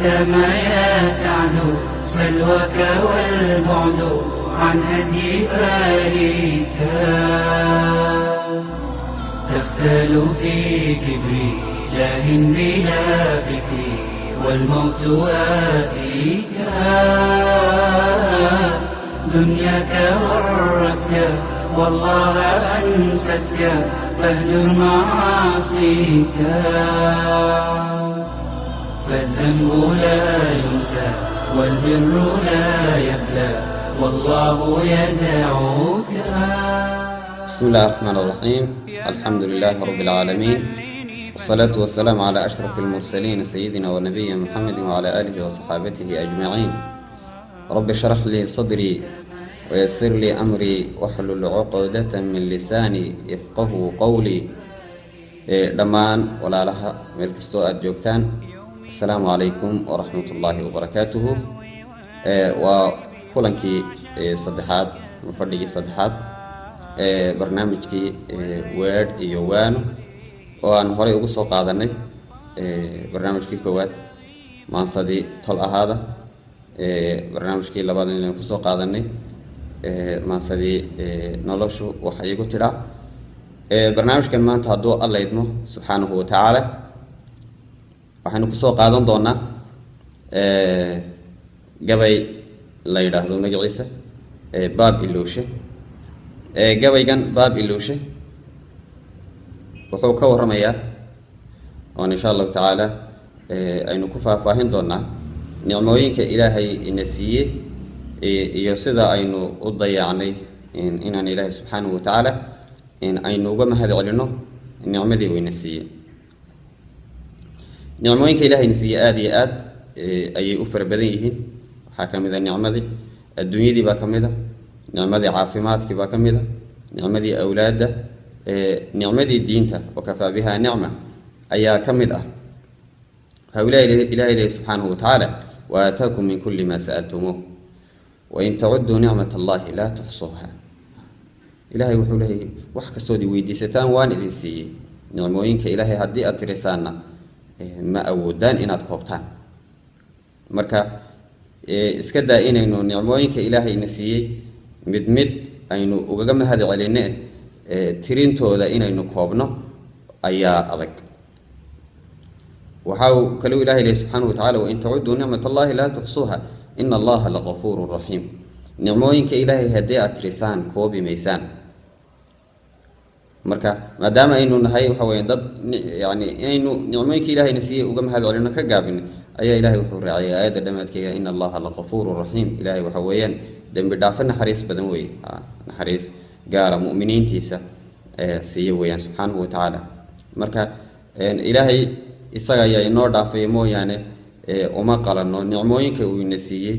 كما يسعد سلوك والبعد عن هدي باريك. تختل في كبري لاه بلا فكري والموت آتيك. دنياك ورتك والله أنستك فاهجر معاصيك. فالذنب لا ينسى والبر لا يبلى والله يدعوك. بسم الله الرحمن الرحيم. الحمد لله رب العالمين، والصلاة والسلام على أشرف المرسلين سيدنا ونبينا محمد وعلى آله وصحابته أجمعين. رب اشرح لي صدري ويسر لي أمري واحلل عقدة من لساني يفقه قولي. دمان ولا لها ملكستو أدجوكتان. السلام عليكم ورحمة الله وبركاته. وكلنكي صدحات مفردقي صدحات barnaamijkii weedh iyo waano oo aan horey ugu soo qaadanay barnaamijkii koowaad maansadii tol ahaada, barnaamijkii labaad inaan ku soo qaadanay maansadii noloshu waxa igu tidhaa. barnaamijkan maanta hadduu alla idmo subxaanahu wa tacaala waxaynu ku soo qaadan doonaa gabay la yidhaahdo magaciisa baab ilooshe. gabaygan baab ilooshe wuxuu ka warramayaa oon insha allahu tacaala aynu ku faahfaahin doonaa nicmooyinka ilaahay ina siiyey iyo sida aynu u dayacnay inaan ilaahay subxaanahu wa tacaala aynu uga mahad celino nicmadii uu ina siiyey. nicmooyinka ilaahay ina siiyey aada iyo aad ayay u fara badan yihiin. waxaa ka mid a nicmadii adduunyadii baa ka mid a, nicmadii caafimaadkii baa ka mid a, nicmadii awlaadda, nicmadii diinta wakafaa biha nicma ayaa ka mid ah. waxaa ilaahay leeyahay subxaanahu watacaala waaataakum min kulli maa sa'altumuuh wain tacudduu nicmat allahi laa tuxsuuha. ilaahay wuxuu leeyahay wax kastood weydiisataan waan idin siiyey. nicmooyinka ilaahay haddii aad tirisaanna ma awoodaan inaad koobtaan. marka iska daa inaynu nicmooyinka ilaahay ina siiyey mid mid aynu ugaga mahad celine tirintooda inaynu koobno ayaa adag. waxa uu kaloo ilaahay leeyahay subxaanahu watacaala wain tacudduu nicmat allahi laa tuxsuuha ina allaha lagafuurun raxiim. nicmooyinka ilaahay haddii aad tirisaan koobi maysaan. marka maadaama aynu nahay waxa weeyaan dad yani inaynu nicmooyinka ilaahayna siiyey uga mahad celino ka gaabin ayaa ilaahay wuxuu raaciyay aayadda dhammaadkeeda ina allaha lagafuurun raxiim. ilaahay waxa weeyaan dembi dhaafo naxariis badan weeye, naxariis gaara mu'miniintiisa siiye weeyaan subxaanahu wa tacaala. marka ilaahay isaga ayaa inoo dhaafay mooyaane uma qalanno nicmooyinka uu ina siiyey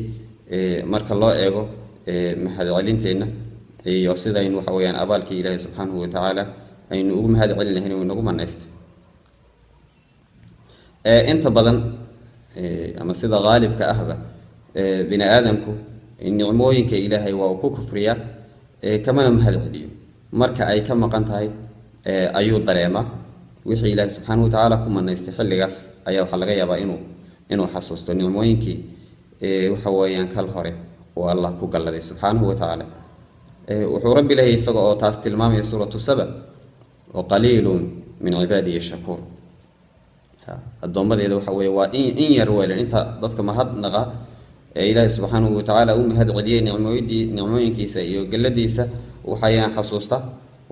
marka loo eego mahad celinteenna iyo sidaynu waxa weeyaan abaalkii ilaahay subxaanahu wa tacaala aynu ugu mahad celin lahayn oo inagu manaysta. inta badan ama sida qaalibka ahba bini aadamku nicmooyinka ilaahay waa uu ku kufriyaa kamana mahad celiyo. marka ay ka maqan tahay ayuu dareemaa wixii ilaahay subxaanahu wa tacaala ku manaystay. xilligaas ayaa waxaa laga yaabaa inuu xasuusto nicmooyinkii waxa weeyaan kal hore oo allah ku galladay subxaanahu wa tacaala. wuxuu rabbi leeyahay isaga oo taas tilmaamaya suuratu saba wa qaliilun min cibaadiyi shakuur. addoommadeeda waxa weeye waa in yar weelan inta dadka mahadnaqa ee ilaahay subxaanahu wa tacaala u mahad celiyey nicmooyinkiisa iyo galladiisa waxayaan xasuusta.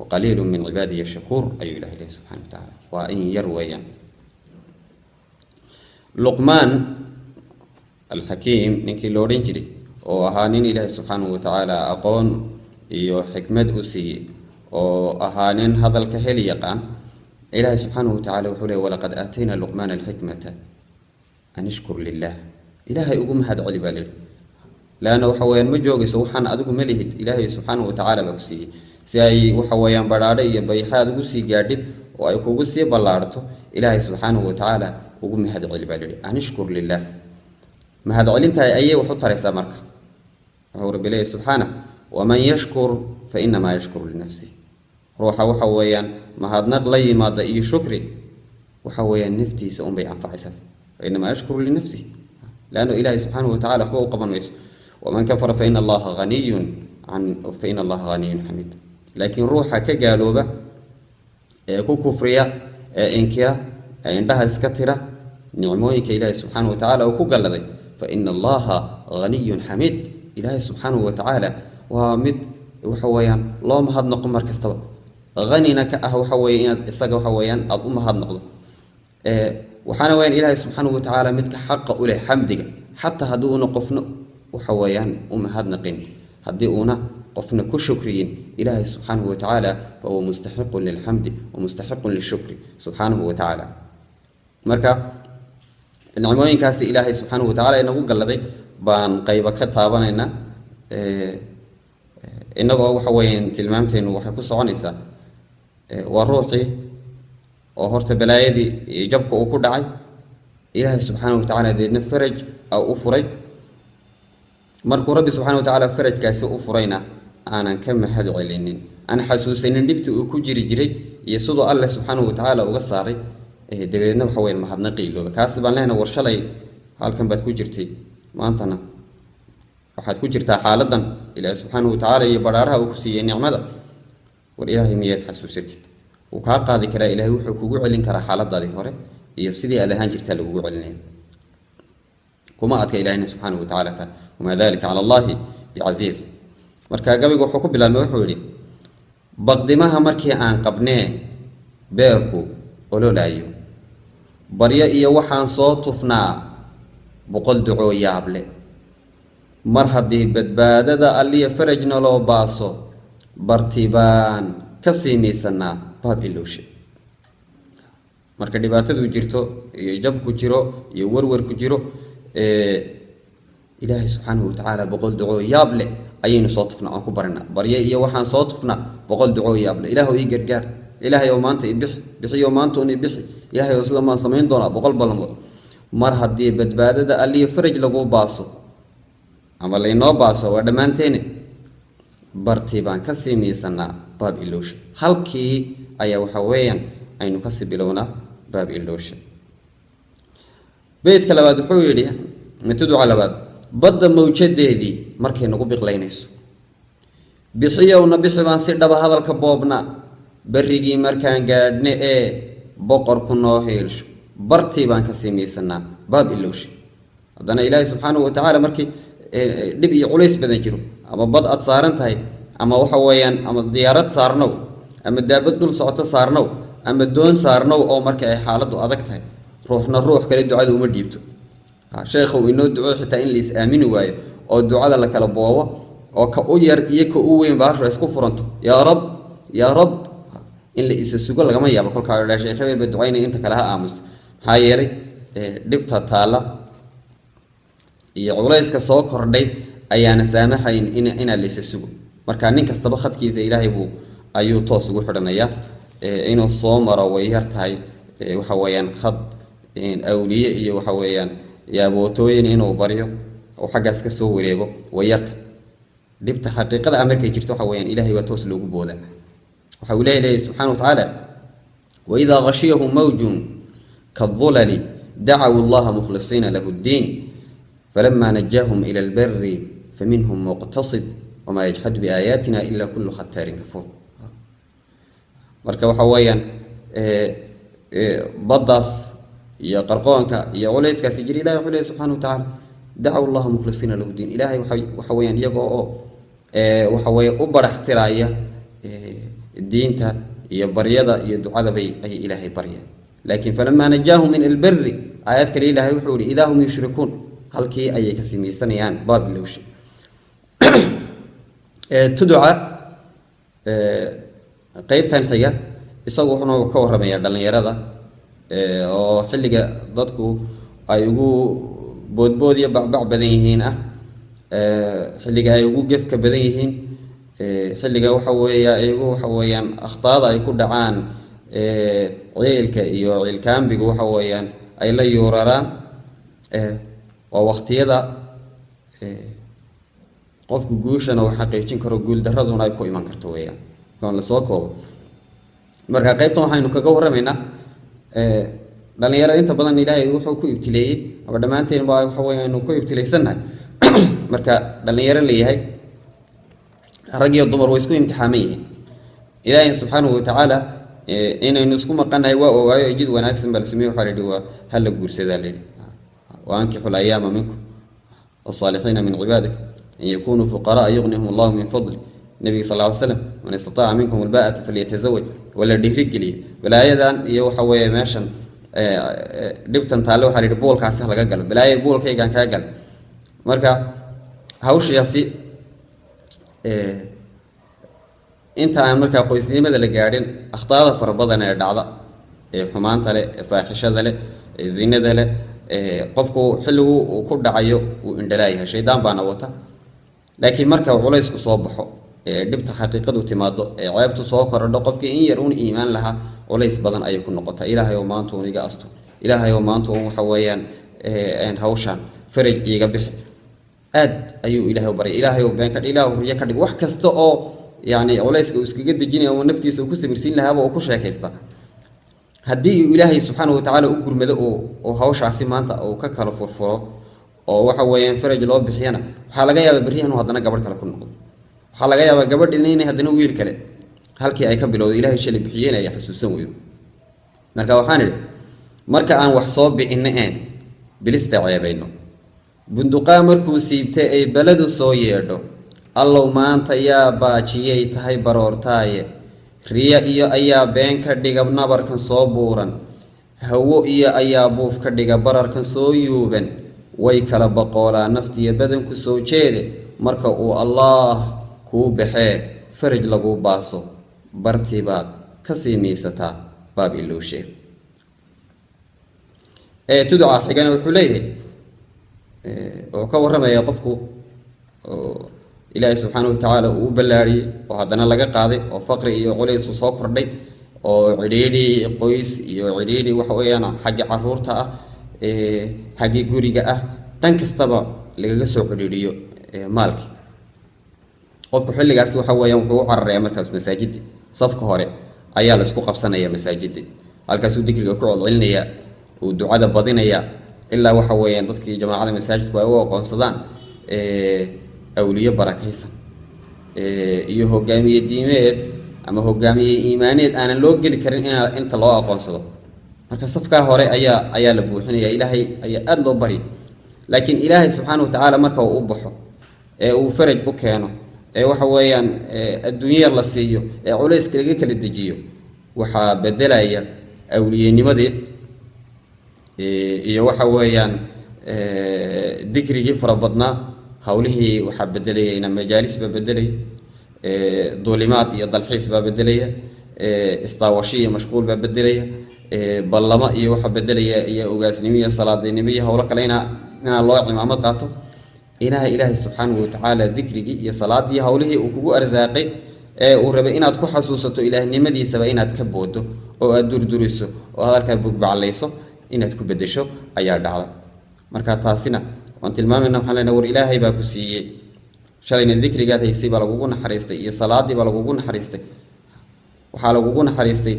wa qaliilun min cibaadiyi shakuur ayuu ilahay leeyahay subxaanahu wa tacaala, waa in yar weeyaan. luqmaan alxakiim ninkii lo odhan jiray oo ahaa nin ilaahay subxaanahu wa tacaala aqoon iyo xikmad u siiyey oo ahaa nin hadalka heli yaqaan. ilaahay subxaanahu wa tacaala wuxuu leeyahy walaqad aatayna luqmaana alxikmata an ishkur lilah. ilaahay ugu mahad celi baa leeyahy. laanna waxa weeyaan ma joogayso waxaan adigu ma lihid, ilaahay subxaanahu wa tacaala baa ku siiyey si ay waxa weeyaan badhaadho iyo bayxaad ugu sii gaadhid oo ay kugu sii ballaarto. ilaahay subxaanahu wa tacaala ugu mahad celi baa leeyahy an ishkur lilah. mahad celintahay ayay wax u taraysaa. marka wuxuu rabbi leeyahy subxaanah waman yashkur fa inamaa yashkuru linafsih. ruuxa waxa weeyaan mahadnaq la yimaada iyo shukri waxa weeyaan naftiisa unbay anfacaysaa. fa inamaa yashkuru linafsih. لأنه إلهي سبحانه وتعالى هو قبل ميسو ومن كفر فإن الله غني فإن الله غني حميد لكن روحا كقالوبة كو كفرية إنكيا عندها سكترة نعمويك إلهي سبحانه وتعالى وكو قلدي فإن الله غني حميد إلهي سبحانه وتعالى ومد وحويان اللهم هاد نقم مركز طبع غنينا كأه وحويان إساق وحويان أضم هاد نقض وحانا وين إلهي سبحانه وتعالى مدك حق أولي حمدك حتى هدونا قفنا وحويان هاد نقين هديونا قفنا كشكرين إلهي سبحانه وتعالى فهو مستحق للحمد ومستحق للشكر سبحانه وتعالى مركا النعموين كاسي إلهي سبحانه وتعالى إنه قال لدي بان قيبك خطابنا إنه وحوين تلمامتين وحكو صعنيسا وروحي وهرت بلايدي يجبك وكل دعي إلهي سبحانه وتعالى دي نفرج أو أفرج مركو ربي سبحانه وتعالى فرج كاسي أفرينا أنا كم هذا علينين أنا حسوسين نبت وكجري جري يسوع الله سبحانه وتعالى وقصاري دبينا وحوين ما حد نقيله كاسب لنا ورشلي هل كان بتكجرتي ما أنتنا waxaad ku jirtaa xaaladan ilaahay subhanahu wa ta'ala iyo baraaraha uu ku siiyay nicmada war ilaahay miyad xasuusatid uu ka qaadi karaa ilaahay wuxuu kugu celin karaa xaaladaadii hore iyo sidii aad ahaan jirtay lagu celinay kuma adka ilaahay subhanahu wa ta'ala wama dhalika ala allah bi'aziz marka gabigu wuxuu ku bilaabay wuxuu yiri baqdimaha markii aan qabnee beerku ololaayo barya iyo waxaan soo tufnaa boqol duco yaable mar haddii badbaadada alliya farajna loo baaso bartibaan ka siinaysanaa baab ilowshe marka dhibaatadu jirto iyo jabku jiro iyo warwarku jiro ilaahay subxaanahu watacaala boqol duco yaable ayaynu soo tufnaa aan ku barina barye iyo waxaan soo tufnaa boqol duco yaable ilaahu ii gargaar ilaahay oo maanta bixiyo maanta oo bixi ilaahay oo sida ma samayn doona boqol balmood mar haddii badbaadada alliya faraj lagu baaso ama laynoo baaso waa dhammaanteene bartii baan ka sii miisanaa baab ilowsha halkii ayaa waxa weeyaan aynu kasii bilownaa baab ilowsha beedka labaad wuxuu yidhi matuduca labaad badda mawjadeedii markay nagu biqlaynayso bixiyowna bixi baan si dhaba hadalka boobna barrigii markaan gaadhne ee boqorku noo heelsho bartii baan kasii miisanaa baab ilowsha haddana ilaahay subxaanahu watacaala markii dhib iyo culays badan jiro ama bad aad saaran tahay ama waxa weeyaan ama diyaarad saarnow ama daabad dhul socoto saarnow ama doon saarnow oo marka ay xaaladdu adag tahay ruuxna ruux kale ducada uma dhiibto sheekhu inoo duco xitaa in la is aamini waayo oo ducada la kala boobo oo ka u yar iyo ka u weyn baasho isku furanto yaa rab in la isa sugo lagama yaabo kolkaa la sheekh hebel ba ducaynay inta kale ha aamusto maxaa yeelay dhibta taala iyo culayska soo kordhay ayaana saamaxayn in la isa sugo marka nin kastaba khadkiisa ilaahay buu ayuu toos ugu xidhanaya inuu soo maro way yar tahay waxa weeyaan khad awliye iyo waxa weeyaan yaabotooyin inuu baryo oo xaggaas ka soo wareego way yarta dhibta xaqiiqada amarkay jirto waxa weeyaan ilaahay waa toos loogu booda waxa uu leeyahay subhanahu wa ta'ala wa idha ghashiyahum mawjun kadhulali da'u Allah mukhlisina lahu ad-din فلما نجاهم إلى البر فمنهم مقتصد وما يجحد بآياتنا إلا كل ختار كفور marka waxa weeyaan badaas iyo qarqoonka iyo culayskaas jiri ilaahay wuxuu leeyahay subhanahu wa ta'ala da'u Allah mukhlisina lahu din ilaahay waxa weeyaan iyaga oo waxa weey u baraxtiraya diinta iyo baryada iyo ducada bay ay ilaahay barya laakiin falamma najahum min al-barri ayat kale ilaahay wuxuu yiri idahum yushrikun halkii ayay ka sameeysanayaan baab ilowsha tuduca qaybtan xiga isagu wuxuu ka warramayaa dhalinyarada oo xilliga dadku ay ugu boodbood iyo bacbac badan yihiin xilliga ay ugu gefka badan yihiin xilliga waxa weeyaan akhtaada ay ku dhacaan ciilka iyo ciilkaambiga waxa weeyaan ay la yuuraraan waa waqtiyada qofku guushana uu xaqiijin karo guul daraduna ay ku iman karto weeyaan kan la soo koobo marka qaybtan waxaynu kaga warramaynaa dhalinyaro inta badan ilaahay wuxuu ku ibtileeyay ama dhamaanteen baa waxa weeyaan inuu ku ibtileysanahay marka dhalinyaro leeyahay rag iyo dumar way isku imtixaaman yihiin ilaahay subxaanahu wa tacaala inaynu isku maqanahay waa ogaayo jid wanaagsan bal sameeyo waxa la yidhi waa hal la guursadaa la yidhi وأنكحوا الأيام منكم والصالحين من عبادكم إن يكونوا فقراء يغنيهم الله من فضله النبي صلى الله عليه وسلم من استطاع منكم الباءة فليتزوج ولا دهرج لي ولا يدان يوحى ماشن دبتن تالو حرير بول كاسه لقى قلب بلا يبول كي كان كقلب مركا هوش ياسي أنت مركا قيسني ماذا لقاعدين أخطاء فربضنا دعضة حمان تله فاحشة له زينة له qofku xilligu uu ku dhacayo uu indhalaayahay shaydaan baana wata laakiin marka uu culaysku soo baxo dhibta xaqiiqadu timaado ceebtu soo korodho qofkii in yar uun iimaan lahaa culays badan ayay ku noqotaa ilaahay oo maanta uu iga asto ilaahay oo maanta uu waxa weeyaan hawshan faraj iga bixi aad ayuu ilaahay u baray ilaahay oo been ka dhig ilaahay riya ka dhig wax kasta oo yaani culayska uu iskaga dejinayo oo naftiisa uu ku samirsiin lahaa oo ku sheekaysta haddii ilaahay subxaanahu wa tacaala u gurmado oo hawshaasi maanta uu ka kala furfuro oo waxa weeyaan faraj loo bixiyana waxaa laga yaabaa berrihan uu haddana gabadh kale ku noqdo waxaa laga yaabaa gabadhina inay haddana wiil kale halkii ay ka bilowdo ilaahay shalay bixiyeen ay xasuusan weydo marka waxaan idhi marka aan wax soo bi'inna bilista ceebayno bunduqaa markuu siibtay ay baladu soo yeedho allow maanta yaa baajiyay tahay baroortaaye riya iyo ayaa been ka dhiga nabarkan soo buuran hawo iyo ayaa buuf ka dhiga bararkan soo yuuban way kala boqolaa naftiya badanku soo jeede marka uu allah kuu baxee faraj lagu baaso bartii baad ka sii miisataa baab ilowshe tuduca xigana wuxuu leeyahay oo ka warramaya qofku ilaahay subxaanahu wa tacaala uu ballaariyey oo haddana laga qaaday oo faqri iyo culays uu soo kordhay oo cidhiidhi qoys iyo cidhiidhi waxa weeyaan xagga caruurta ah xagga guriga ah dhan kastaba lagaga soo cidhiidhiyo maalkii qofku xilligaas waxa weeyaan wuxuu u cararayaa markaas masaajidda safka hore ayaa la isku qabsanaya masaajidda halkaasuu dikriga ku celcelinaya uu ducada badinaya ilaa waxa weeyaan dadkii jamaacada masaajidku ay u aqoonsadaan awliyo barakaysan iyo hogaamiye diimeed ama hogaamiye iimaaneed aanan loo geli karin inta loo aqoonsado marka safka hore ayaa la buuxinaya ilaahay ayaa aad loo bari laakiin ilaahay subxaanahu wa tacaala marka uu baxo uu faraj u keeno waxa weeyaan adduunyada la siiyo culayska laga kala dejiyo waxaa bedelaya awliyenimadii iyo waxa weeyaan dikrigii farabadnaa hawlihii waxaa bedelayayna majaalis baa bedelaya duulimaad iyo dalxiis baa bedelaya istaawashi iyo mashquul baa bedelaya ballamo iyo waxa bedelaya iyo ogaasnimo iyo salaadinimo iyo howlo kale inaa loo cimaamad qaato ilaahay subxaanahu wa tacaala dikrigii iyo salaadii hawlihii uu kugu arsaaqay uu rabay inaad ku xasuusato ilaahnimadiisaba inaad ka boodo oo aad durduriso oo aad halkaa bugbaclayso inaad ku bedesho ayaa dhacda marka taasina waan tilmaamayna waxaan leenahay war ilaahay baa ku siiyey shalayna dikrigaad haysay baa lagugu naxariistay iyo salaadii baa lagugu naxariistay waxaa lagugu naxariistay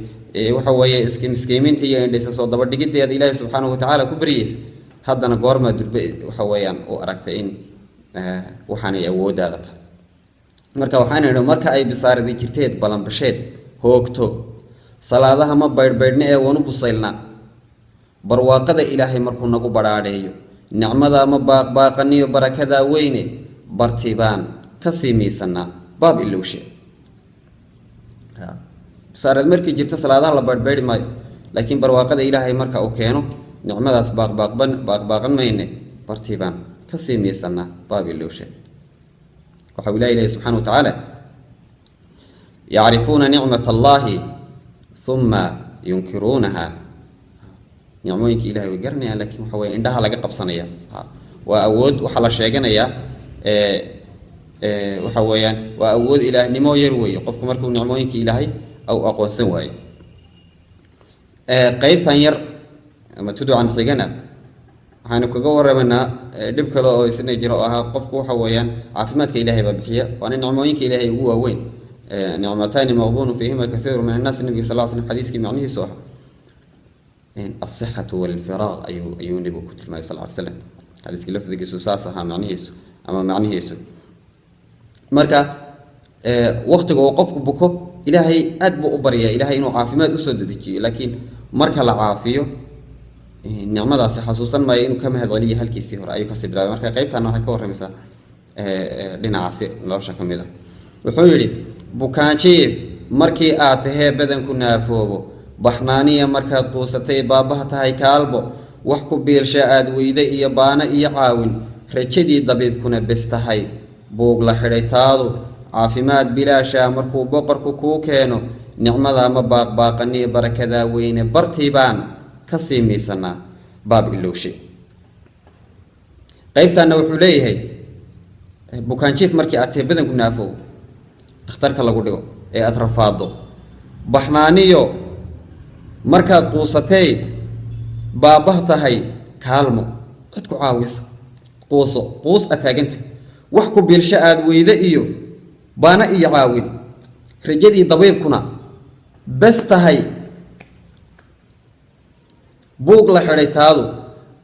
waxa weeye miskiimiinta iyo indhaysa soo daba dhigideeda ilaahay subxaanahu wa tacaala ku baryaysa haddana goormaa durbe waxa weeyaan u aragtay in waxaanay awooddaada tahay marka waxaan idhi marka ay bisaaradi jirteed balanbasheed hoogto salaadaha ma baydhbaydhna ee wanu busaylna barwaaqada ilaahay markuu nagu badhaadheeyo nicmada ma baaqbaaqaniyo barakadaa weyne bartii baan ka sii miisanaa baab ilowshe bisaarad markii jirto salaadaha la baydhbaydhi maayo laakiin barwaaqada ilaahay marka uu keeno nicmadaas baaqbaaqan mayne bartii baan ka sii miisanaa baab ilowshe waxa uu ilaahay subxaanahu wa tacaala yacrifuuna nicmata allaahi uma yunkiruunaha nicmooyinka ilahay way garanayaan laakiin waxa weeye indhaha laga qabsanaya waa awood waxaa la sheeganayaa waxa weeyaan waa awood ilaahnimo yar weeye qofku markuu nicmooyinka ilaahay au aqoonsan waayo qaybtan yar ama tuducan xigana waxaanu kaga waramaynaa dhib kale oo isna jira oo ahaa qofku waxa weeyaan caafimaadka ilaahay baa bixiya waana nicmooyinka ilaahay ugu waaweyn nicmataani maqbuunu fiihima kathiiru min annaas nabiga sal ll slam xadiiskii macnihiisu ah الصحة والفراغ أيو نبي كتر ما صلى الله عليه وسلم حديث كلف ذيك سوساسها معنيهسو أما معنيهسو مركا وقت وقف بكو إلهي أدب أبريا إلهي إنه عافيمات أسود دجي لكن مركا العافية النعمة داسي خصوصا ما إنه كم هذا لي هالكيسي هو أيو كسب لا مركا قيبت أنه هيكور مثلا لنا عسير لا شك من ذا وحولي بوكانشيف مركي آته بدن كنا فوبو بحنانية مركات قوستي بابها تهي كالبو وحكو بيرشاء ويدا إيا بانا إيا عاون رجدي ضبيب كنا بستهي بوغ لحريتادو عافيمات بلاشا مركو بقركو كوكينو نعمة ما باقني بركذا وين برتيبان كسيمي سنة باب إلوشي قيبتا نوحوليه بوكانشيف مركي آته بدن كنا فوبو اختارك الله قدو اي أترفاضو بحنانيو markaad quusatay baabah tahay kaalmo dadku caawisa quus ataaganta wax ku biilsha aad weyda iyo baana iyo caawin rajadii dabeebkuna bas tahay buug la xiraytaadu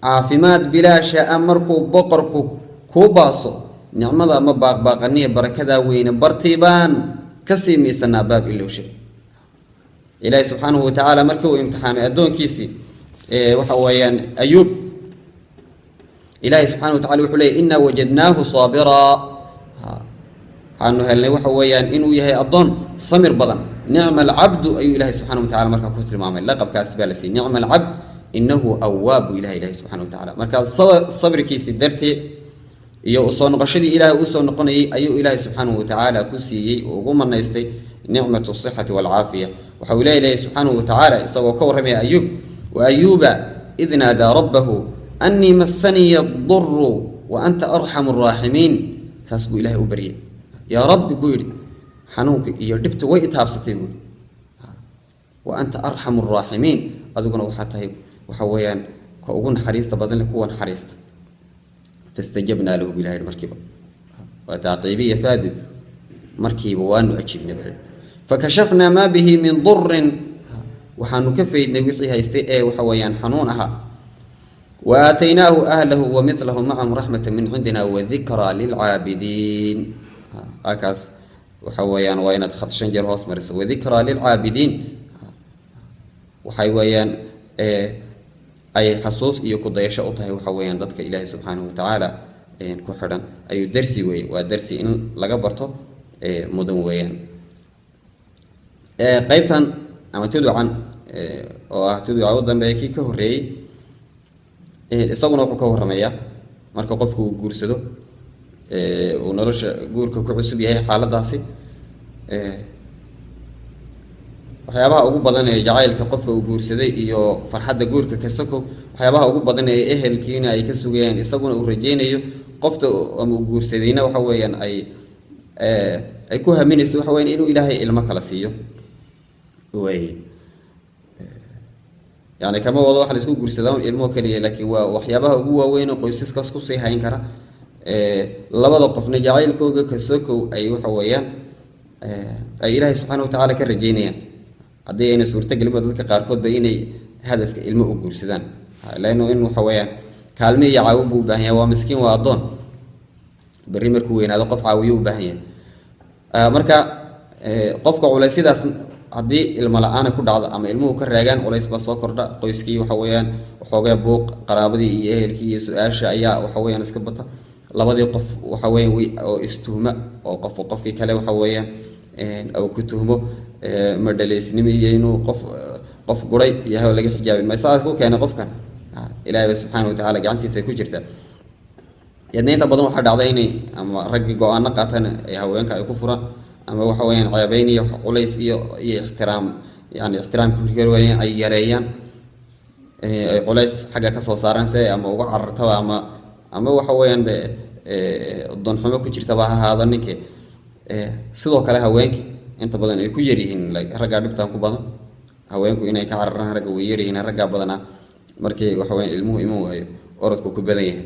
caafimaad bilaasha amarku boqorku ku baaso nicmada ama baaqbaaqaniya barakada weyna bartiibaan ka siimisanaa baab ilowshay إلهي سبحانه وتعالى مركو امتحان أدون كيسي وحويان أيوب إلهي سبحانه وتعالى وحولي إنا وجدناه صابرا عنه هل وحويان إنه يهي أضون صمر بضن نعم العبد أي إلهي سبحانه وتعالى مركو كتر معامل لقب كاسب لسي نعم العبد إنه أواب إلهي سبحانه وتعالى مركو الصبر كيسي درتي iyo soo noqoshadii ilaahay uu soo noqonayay ayuu ilaahay subhanahu wa ta'ala ku siiyay oo ugu manaystay ni'matu sihhati wal aafiya waxa uu ilaahay subhanahu wa ta'ala isagoo ka warramay ayub wa ayuba idna da rabbahu anni massani ad-durr wa anta arhamur rahimin tasbu ilaahay u bariyay ya rabbi buuri xanuunka iyo dhibta way taabsatay buuri wa anta arhamur rahimin aduguna waxa tahay waxa weeyaan ka ugu naxariista badan kuwa naxariista فاستجبنا له بالله المركبة وتعطيبية فادي مركبة وأنه أجبنا به فكشفنا ما به من ضر وحنكفي نوحيها يستيئة وحويان حنونها وآتيناه أهله ومثلهم معهم رحمة من عندنا وذكرى للعابدين أكاس وحويان وين أدخل شنجر هوسمرس وذكرى للعابدين وحويان أي حصوص يكون يشاء الله وحويان ضدك إلهي سبحانه وتعالى كحرا أي درسي وي ودرسي إن لقبرته مدن ويان قيبتا أما تدعو عن تدعو عوضا بيكي كهري إصابنا وحكو الرمية مركو قفكو قورسدو ونرش قوركو كعسو بيهي حالة داسي waxyaabaha ugu badan ee jacaylka qofka uu guursaday iyo farxadda guurka ka soko waxyaabaha ugu badan ee ehelkiina ay ka sugayaan isaguna uu rajeynayo qofta uu guursadayna waxa weeyaan ay ku haminayso waxa weeyaan inuu ilaahay ilmo kala siiyo way yani kama wado waxa la isku guursadaan ilmo kaliya laakiin waa waxyaabaha ugu waaweyn oo qoysaskaas ku sii hayn kara labada qofna jacaylkooda ka soko ay waxa weeyaan ay ilaahay subhanahu wa ta'ala ka rajeynayaan haddii ayna suurtagelin dadka qaarkood ba inay hadafka ilmo u guursadaan laano in waxa weeyaan kaalmo iyo caawin buu u baahan yahay waa miskiin waa adoon bari markuu weynaado qof caawiyo u baahan yahay marka qofka culaysidaas haddii ilmo la'aan ku dhacdo ama ilmuhu ka raagaan culays ba soo kordha qoyskii waxa weeyaan waxoogaa buuq qaraabadii iyo ehelkii iyo su'aasha ayaa waxa weeyaan iska bata labadii qof waxa weeyaan oo istuhma oo qofkii kale waxa weeyaan أو كتهمه مدلسني يجينو قف قري يهو لقي حجابي ما يصير كو كان قف كان إلهي سبحانه وتعالى جعنتي سيكون جرتا يعني أنت بدون حد عضيني أما رجع قانا قاتنا يهوين كيكفرا أما وحوين عيبيني وليس احترام يعني احترام كثير وين أي يريان وليس حاجة كسر صارن سي أما وقع رتوا أما وحوين الضن حماك جرتا بها هذا نكى sidoo kale haweenki inta badan ay ku yarihiin ragga dhibtaan ku badan haweenku inay ka cararaan ragga way yarihiin ragga badana markii waxa weyn ilmuhu iman waayo orodku ku badan yahay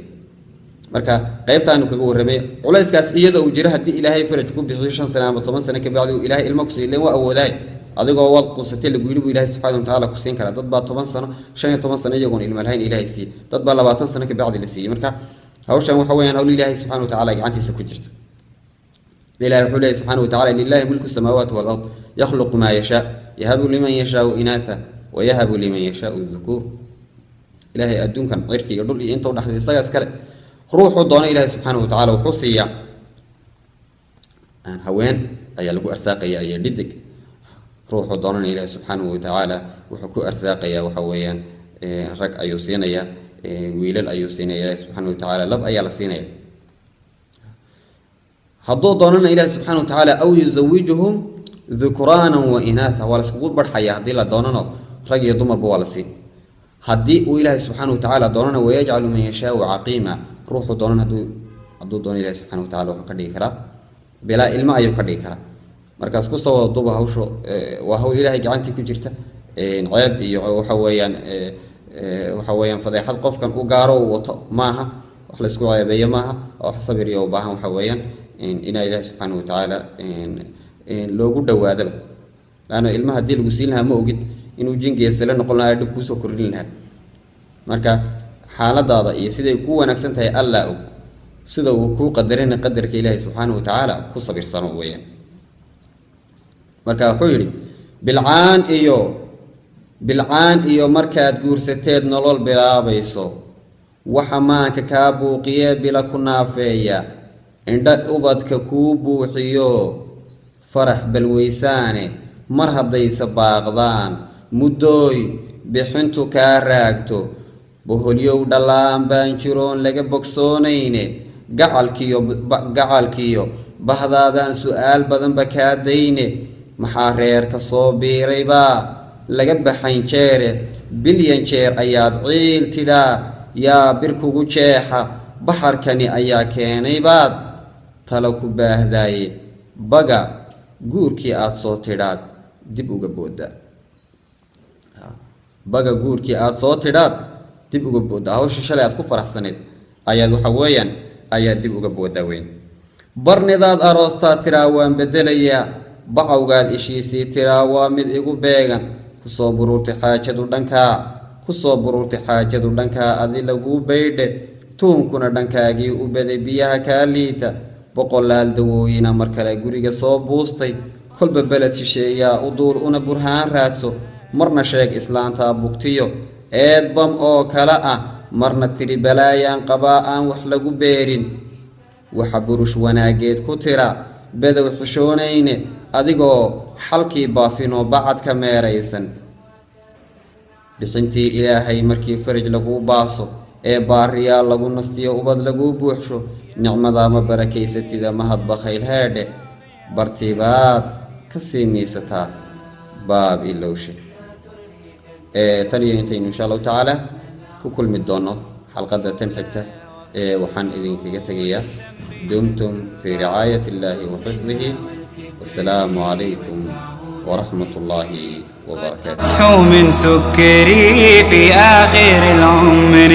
marka qaybtaanu kaga warramay culayskaas iyada uu jira hadii ilaahay faraj ku bixiyo 5 sano ama 10 sano ka bacdi ilaahay ilmo ku siiyay waa awooday adigoo wad qusatay lagu yiri Ilaahay subhanahu wa ta'ala ku siin kara dad baa 10 sano 15 sano iyagoon ilmo lahayn Ilaahay si dad baa 20 sano ka bacdi la siiyay marka hawshan waxa weeyaan hawl Ilaahay subhanahu wa ta'ala gacantiisa ku jirta Ilaahay wuxuu leeyahay subhanahu wa ta'ala lillahi mulku samawati wal ard yakhluqu ma yasha yahabu liman yasha'u inatha wa yahabu liman yasha'u dhukur Ilaahay adduunkan cirkiga dhul iyo inta u dhaxaysa isaga iskale ruuxu doona Ilaahay subhanahu wa ta'ala wuxuu siiyaa aan haween ayaa lagu arsaaqaya ay dhidig ruuxu doona Ilaahay subhanahu wa ta'ala wuxuu ku arsaaqaya waxa weeyaan rag ayuu siinaya wiilal ayuu siinaya Ilaahay subhanahu wa ta'ala lab ayaa la siinaya hadduu doonana Ilaahay subhanahu wa ta'ala aw yuzawijuhum dhukranan wa inatha wala isku barxaya hadii la doonano rag iyo dumar baa la siin haddii uu Ilaahay subhanahu wa ta'ala doonana wayaj'alu man yasha'u aqima ruuxu doonana hadduu doono Ilaahay subhanahu wa ta'ala wuxuu ka dhigi karaa bila ilma ayuu ka dhigi karaa markaas ku soo duba hawsho waa hawl Ilaahay gacantii ku jirta ceeb iyo waxa weeyaan fadeexad qofkan u gaaro wato maaha wax la isku ceebeeyo maaha oo sabir iyo baahan waxa weeyaan in Ilaahay subhanahu wa ta'ala loogu dhawaado laana ilmaha hadii lagu siin lahaa ma ogid inuu jingeesala noqon lahaa dib ku soo kordhin lahaa marka xaaladaada iyo siday ku wanaagsan tahay Allah og sida uu ku qadarina qadarka Ilaahay subhanahu wa ta'ala ku sabirsano weeyaan marka wuxuu yiri bil'aan iyo markaad guursateed nolol bilaabayso waxa maanka ka buuqiye bila ku naafeeya indha ubadka ku buuxiyo farax balweysaane mar hadday sabaaqdaan mudooy bixintu ka raagto boholyow dhalaan baan jiroon laga bogsoonayne gacalkiyo bahdaadan su'aal badan ba ka dayne maxaa reer ka soo biirayba laga baxayn jeere bilyan jeer ayaad ciil tidhaa yaa bir kugu jeexa baxarkani ayaa keenay baad talo ku baahdaye baga guurkii aad soo tidhaad dib uga booda baga guurkii aad soo tidhaad dib uga booda hawsha shalay aad ku faraxsaneed ayaad waxa weeyaan ayaad dib uga booda weyn barnidaad aroostaa tiraa waan bedelayaa bacawgaad ishiisii tiraa waa mid igu beegan kusoo buruurtay xaajadu dhankaa adi lagu baydhe tuunkuna dhankaagii u baday biyaha kaa liita boqolaal dawooyina mar kale guriga soo buustay kolba beled shisheeyaa u duul una burhaan raadso marna sheeg islaanta bugtiyo eedbam oo kala ah marna tiri balaayaan qabaa aan wax lagu beerin waxa burush wanaageed ku tira bedow xishoonayne adigoo xalkii baafinoo bacad ka meeraysan bixintii Ilaahay markii faraj lagu baaso ee baariyaa lagu nastiyo ubad lagu buuxsho nicmada ma barakeysatida mahad bakhayl heedhe bartibaad ka siimiisata baab ilowshe taniyo intaynu insha Allah ta'ala ku kulmi doono xalqada tan xigta waxaan idinkaga tagayaa dumtum fi ri'ayati Allahi wa hifdhihi wassalamu alaykum wa rahmatullahi wa barakatuh من سكري في آخر العمر